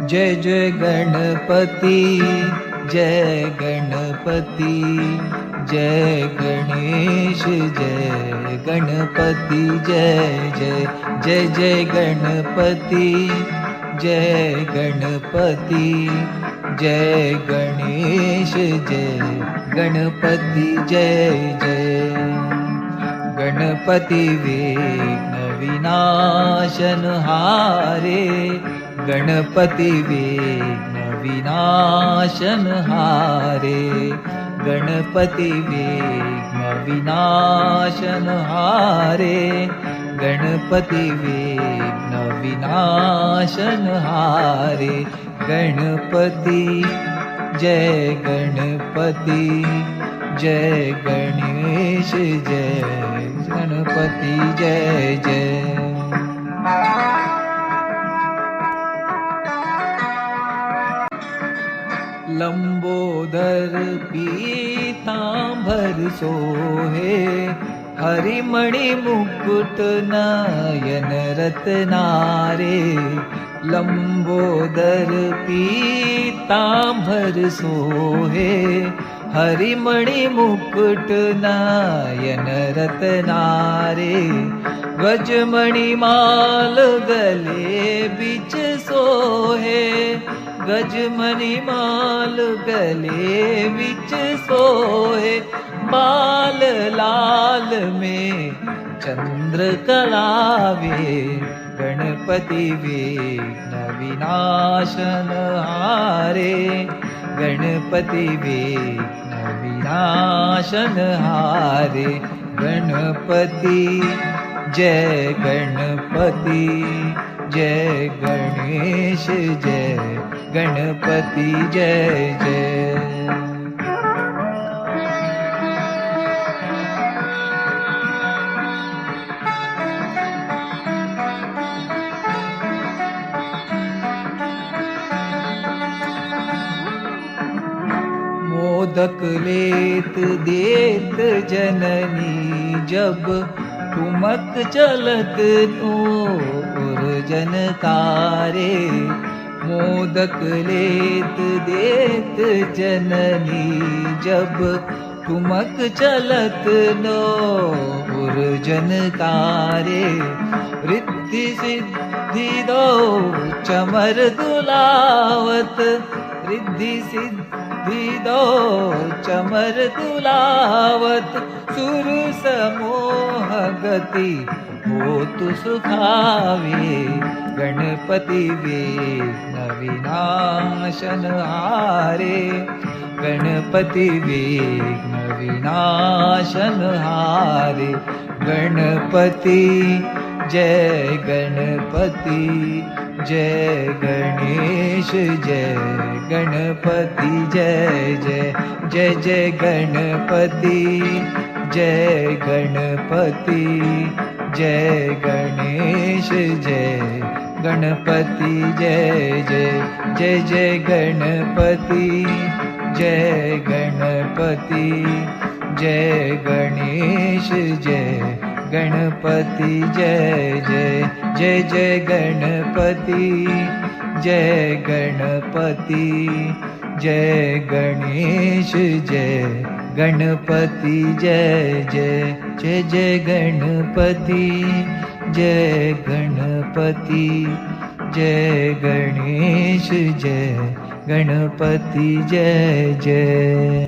जय जय गणपति, जय गणपति, जय गणेश, जय गणपति, जय जय जय जय गणपति, जय गणपति, जय गणेश, जय गणपति, जय जय गणपति विघ्न विनाशनहारे, गणपति विघ्न विनाशनहारे, गणपति विघ्न विनाशनहारे, गणपति विघ्न विनाशनहारे, गणपति जय गणपति, जय गणेश, जय गणपति, जय जय लंबोदर पीतांबर सोहे, हरिमणि मुकुट नयन रत्नारे, लंबोदर पीतांबर सोहे, हरिमणि मुकुट नयन रत्नारे, गजमणि माल गले बिच सोहे, गजमणि माल गले बिच सोहे, बाल लाल में चंद्र कलावे, गणपति विघ्न विनाशनहारे, गणपति विघ्न विनाशनहारे, गणपति जय गणपति, जय गणेश, जय गणपति, जय जय मोदक लेत देत जननी, जब ठुमक चलत नूर जनकारे, मोदक लेत देत जननी, जब ठुमक चलत नूर जनकारे, रिद्धि सिद्धि दो चमर दुलावत, रिद्धि सिद्धि दो चमर दुलावत, सुर समोह गति होतु सुखावे, गणपति विघ्न विनाशनहारे, गणपति विघ्न विनाशनहारे, गणपति जय गणपति, जय गणेश, जय गणपति, जय जय जय जय गणपति, जय गणपति, जय गणेश, जय गणपति, जय जय जय जय गणपति, जय गणपति, जय गणेश, जय गणपति, जय जय जय जय गणपति, जय गणपति, जय गणेश, जय गणपति, जय जय जय जय गणपति, जय गणपति, जय गणेश, जय गणपति, जय जय।